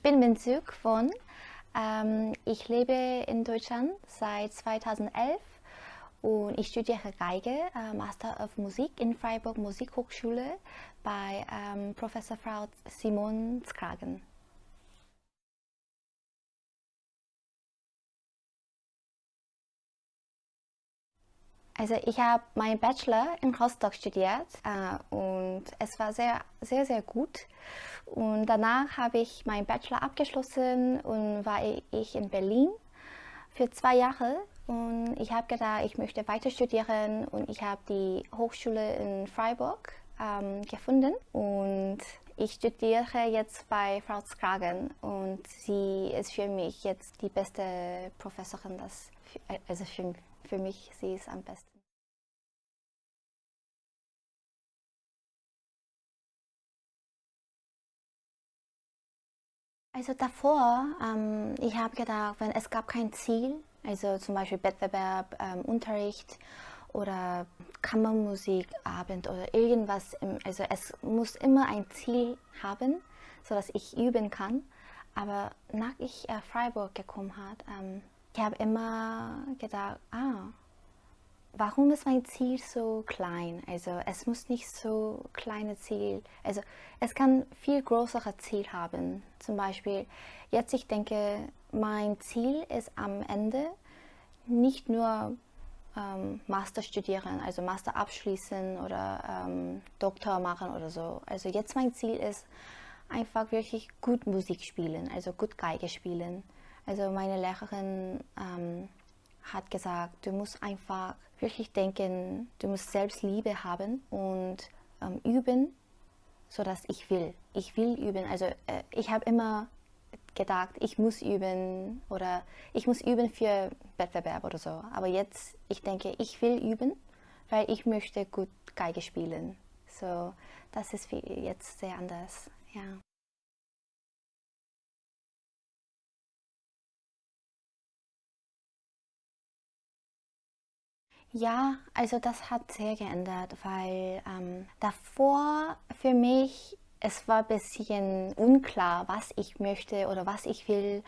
Ich bin Minzuk von. Ich lebe in Deutschland seit 2011 und ich studiere Geige, Master of Musik in Freiburg Musikhochschule bei Professor Frau Simon Skragen. Also ich habe meinen Bachelor in Rostock studiert und es war sehr gut. Und danach habe ich meinen Bachelor abgeschlossen und war ich in Berlin für 2 Jahre. Und ich habe gedacht, ich möchte weiter studieren und ich habe die Hochschule in Freiburg gefunden. Und ich studiere jetzt bei Frau Skragen und sie ist für mich jetzt die beste Professorin, also für mich, sie ist am besten. Also davor, ich habe gedacht, wenn es gab kein Ziel, also zum Beispiel Wettbewerb, Unterricht oder Kammermusikabend oder irgendwas, also es muss immer ein Ziel haben, sodass ich üben kann. Aber nach ich Freiburg gekommen hat, ich habe immer gedacht, warum ist mein Ziel so klein? Also es muss nicht so kleine Ziel, also es kann viel größere Ziel haben. Zum Beispiel, jetzt ich denke, mein Ziel ist am Ende nicht nur Master studieren, also Master abschließen oder Doktor machen oder so. Also jetzt mein Ziel ist einfach wirklich gut Musik spielen, also gut Geige spielen. Also meine Lehrerin hat gesagt, du musst einfach wirklich denken, du musst Selbstliebe haben und üben, sodass ich will. Ich will üben. Also ich habe immer gedacht, ich muss üben oder ich muss üben für Wettbewerb oder so. Aber jetzt, ich denke, ich will üben, weil ich möchte gut Geige spielen. So, das ist jetzt sehr anders. Ja. Ja, also das hat sehr geändert, weil davor für mich, es war ein bisschen unklar, was ich möchte oder was ich will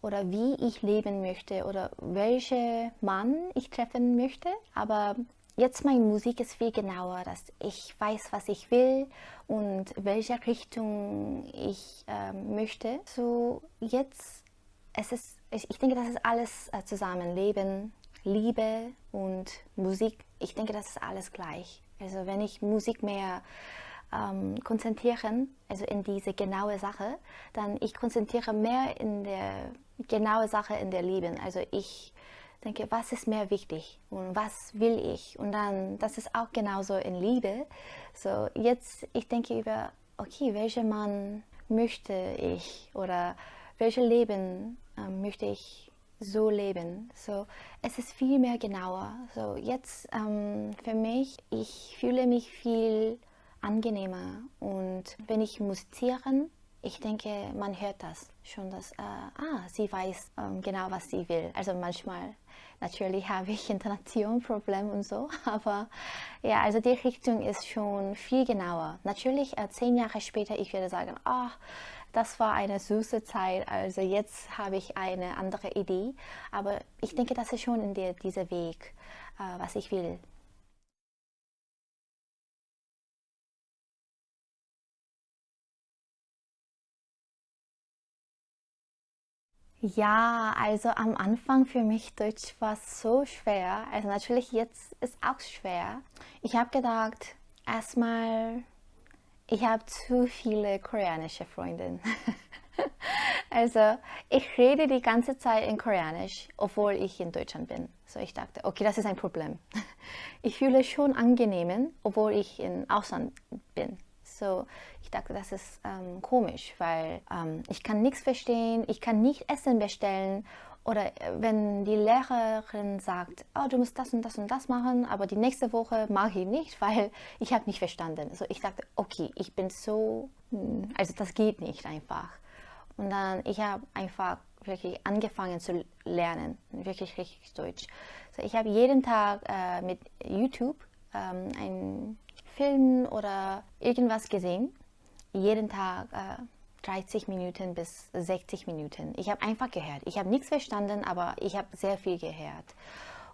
oder wie ich leben möchte oder welche Mann ich treffen möchte. Aber jetzt meine Musik ist viel genauer, dass ich weiß, was ich will und welche Richtung ich möchte. So jetzt ich denke, das ist alles zusammen. Leben, Liebe und Musik. Ich denke, das ist alles gleich. Also wenn ich Musik mehr konzentrieren, also in diese genaue Sache, dann ich konzentriere mehr in der genaue Sache in der Liebe. Also ich denke, was ist mehr wichtig und was will ich? Und dann, das ist auch genauso in Liebe. So jetzt, ich denke über, okay, welcher Mann möchte ich oder welches Leben möchte ich so leben. So, es ist viel mehr genauer. So, jetzt für mich, ich fühle mich viel angenehmer und wenn ich musizieren, ich denke, man hört das schon, dass sie weiß genau, was sie will. Also manchmal, natürlich habe ich Intonationsprobleme und so, aber ja, also die Richtung ist schon viel genauer. Natürlich, 10 Jahre später, ich würde sagen, das war eine süße Zeit, also jetzt habe ich eine andere Idee, aber ich denke, das ist schon dieser Weg, was ich will. Ja, also am Anfang für mich Deutsch war so schwer. Also natürlich jetzt ist auch schwer. Ich habe gedacht, erstmal, ich habe zu viele koreanische Freundinnen. Also ich rede die ganze Zeit in Koreanisch, obwohl ich in Deutschland bin. So ich dachte, okay, das ist ein Problem. Ich fühle schon angenehm, obwohl ich im Ausland bin. So, ich dachte, das ist komisch, weil ich kann nichts verstehen, ich kann nicht Essen bestellen oder wenn die Lehrerin sagt, oh, du musst das und das und das machen, aber die nächste Woche mache ich nicht, weil ich habe nicht verstanden. So, ich dachte, okay, ich bin so, also das geht nicht einfach. Und dann, ich habe einfach wirklich angefangen zu lernen, wirklich richtig Deutsch. So, ich habe jeden Tag mit YouTube einen Film oder irgendwas gesehen. Jeden Tag 30 Minuten bis 60 Minuten. Ich habe einfach gehört. Ich habe nichts verstanden, aber ich habe sehr viel gehört.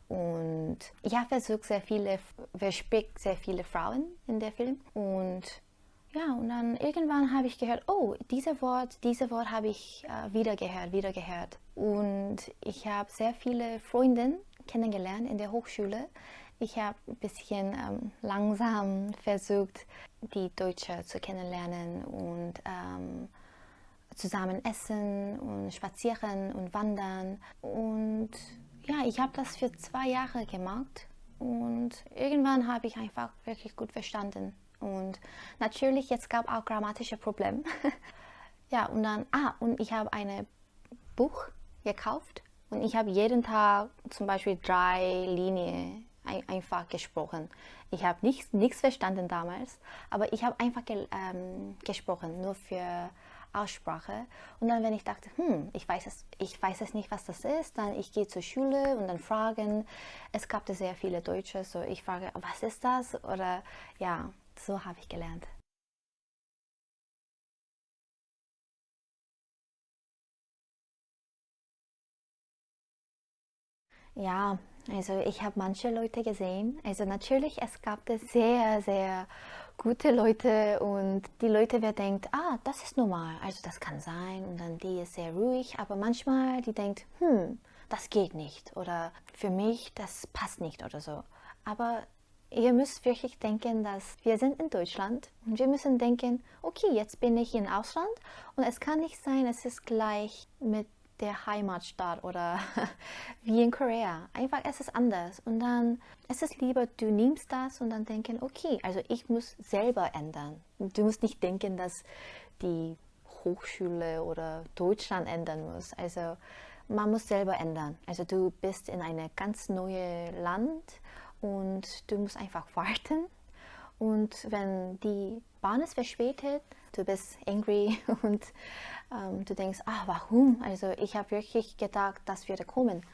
Und ich habe versucht, wer spricht sehr viele Frauen in der Film. Und ja, und dann irgendwann habe ich gehört, oh, dieses Wort habe ich wieder gehört. Und ich habe sehr viele Freundinnen kennengelernt in der Hochschule. Ich habe ein bisschen langsam versucht, die Deutsche zu kennenlernen und zusammen essen und spazieren und wandern. Und ja, ich habe das für 2 Jahre gemacht und irgendwann habe ich einfach wirklich gut verstanden. Und natürlich, jetzt gab auch grammatische Probleme. Ja, und dann, und ich habe ein Buch gekauft und ich habe jeden Tag zum Beispiel 3 Linien einfach gesprochen. Ich habe nichts verstanden damals, aber ich habe einfach gesprochen, nur für Aussprache. Und dann, wenn ich dachte, ich weiß es nicht, was das ist, dann ich gehe zur Schule und dann fragen. Es gab da sehr viele Deutsche, so ich frage, was ist das? Oder ja, so habe ich gelernt. Ja, also ich habe manche Leute gesehen. Also natürlich, es gab da sehr gute Leute und die Leute, wer denkt, das ist normal, also das kann sein und dann die ist sehr ruhig, aber manchmal die denkt, das geht nicht oder für mich, das passt nicht oder so. Aber ihr müsst wirklich denken, dass wir sind in Deutschland und wir müssen denken, okay, jetzt bin ich in Ausland und es kann nicht sein, es ist gleich mit der Heimatstadt oder wie in Korea. Einfach, es ist anders. Und dann ist es lieber, du nimmst das und dann denken, okay, also ich muss selber ändern. Du musst nicht denken, dass die Hochschule oder Deutschland ändern muss. Also man muss selber ändern. Also du bist in einem ganz neuen Land und du musst einfach warten. Und wenn die Bahn ist verspätet, du bist angry und du denkst, warum? Also ich habe wirklich gedacht, das würde kommen.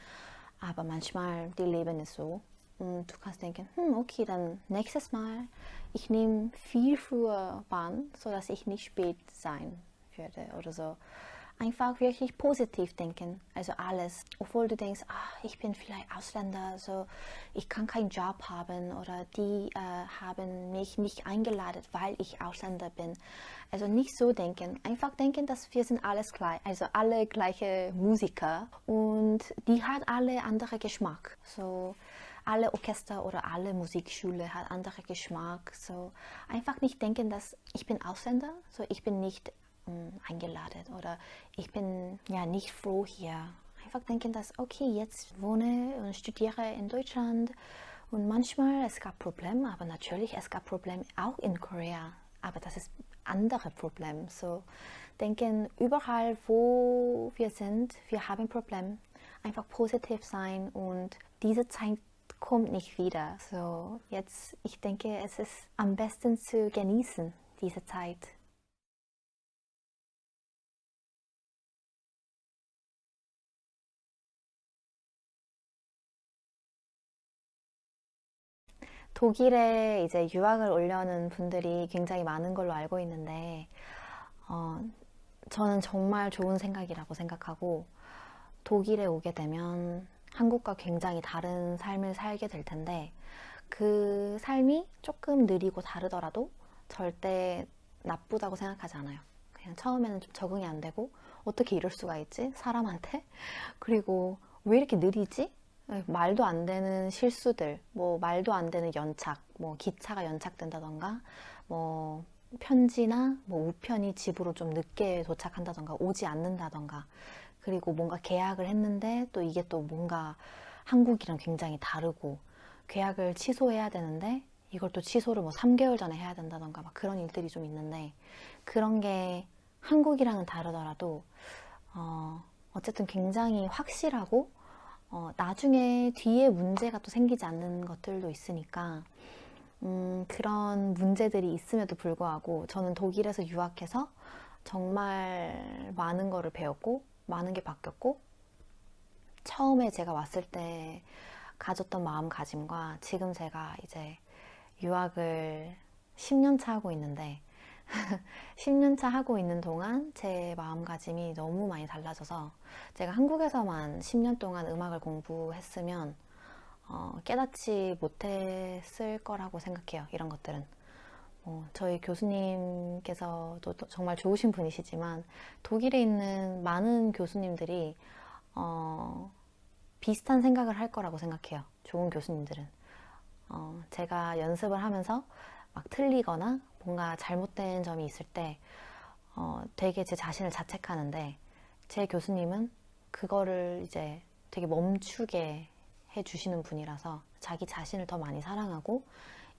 Aber manchmal, die Leben ist so. Und du kannst denken, okay, dann nächstes Mal, ich nehme viel früher Bahn, sodass ich nicht spät sein würde oder so. Einfach wirklich positiv denken, also alles. Obwohl du denkst, ich bin vielleicht Ausländer, so ich kann keinen Job haben oder die haben mich nicht eingeladen, weil ich Ausländer bin. Also nicht so denken, einfach denken, dass wir sind alles gleich, also alle gleiche Musiker und die hat alle andere Geschmack. So alle Orchester oder alle Musikschule hat andere Geschmack. So einfach nicht denken, dass ich bin Ausländer, so ich bin nicht eingeladen oder ich bin ja nicht froh hier. Einfach denken, dass okay, jetzt wohne und studiere in Deutschland und manchmal es gab Probleme, aber natürlich es gab Probleme auch in Korea, aber das ist andere Problem. So denken überall, wo wir sind, wir haben Probleme. Einfach positiv sein und diese Zeit kommt nicht wieder. So jetzt, ich denke, es ist am besten zu genießen diese Zeit. 독일에 이제 유학을 오려는 분들이 굉장히 많은 걸로 알고 있는데, 어, 저는 정말 좋은 생각이라고 생각하고, 독일에 오게 되면 한국과 굉장히 다른 삶을 살게 될 텐데, 그 삶이 조금 느리고 다르더라도 절대 나쁘다고 생각하지 않아요. 그냥 처음에는 좀 적응이 안 되고, 어떻게 이럴 수가 있지? 사람한테? 그리고 왜 이렇게 느리지? 말도 안 되는 실수들, 뭐 말도 안 되는 연착, 뭐 기차가 연착된다던가, 뭐 편지나 뭐 우편이 집으로 좀 늦게 도착한다던가, 오지 않는다던가, 그리고 뭔가 계약을 했는데 또 이게 또 뭔가 한국이랑 굉장히 다르고, 계약을 취소해야 되는데 이걸 또 취소를 뭐 3개월 전에 해야 된다던가 막 그런 일들이 좀 있는데 그런 게 한국이랑은 다르더라도 어쨌든 굉장히 확실하고 나중에 뒤에 문제가 또 생기지 않는 것들도 있으니까 그런 문제들이 있음에도 불구하고 저는 독일에서 유학해서 정말 많은 거를 배웠고 많은 게 바뀌었고 처음에 제가 왔을 때 가졌던 마음가짐과 지금 제가 이제 유학을 10년 차 하고 있는데 10년 차 하고 있는 동안 제 마음가짐이 너무 많이 달라져서 제가 한국에서만 10년 동안 음악을 공부했으면 깨닫지 못했을 거라고 생각해요. 이런 것들은. 저희 교수님께서도 정말 좋으신 분이시지만 독일에 있는 많은 교수님들이 비슷한 생각을 할 거라고 생각해요. 좋은 교수님들은. 제가 연습을 하면서 막 틀리거나 뭔가 잘못된 점이 있을 때 되게 제 자신을 자책하는데 제 교수님은 그거를 이제 되게 멈추게 해주시는 분이라서 자기 자신을 더 많이 사랑하고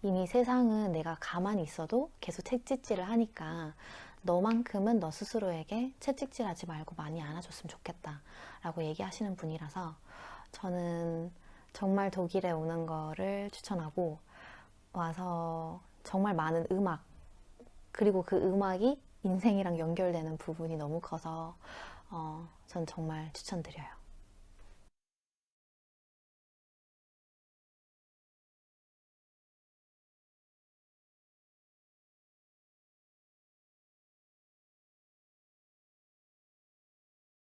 이미 세상은 내가 가만히 있어도 계속 채찍질을 하니까 너만큼은 너 스스로에게 채찍질하지 말고 많이 안아줬으면 좋겠다 라고 얘기하시는 분이라서 저는 정말 독일에 오는 거를 추천하고 와서 정말 많은 음악 그리고 그 음악이 인생이랑 연결되는 부분이 너무 커서 전 정말 추천드려요.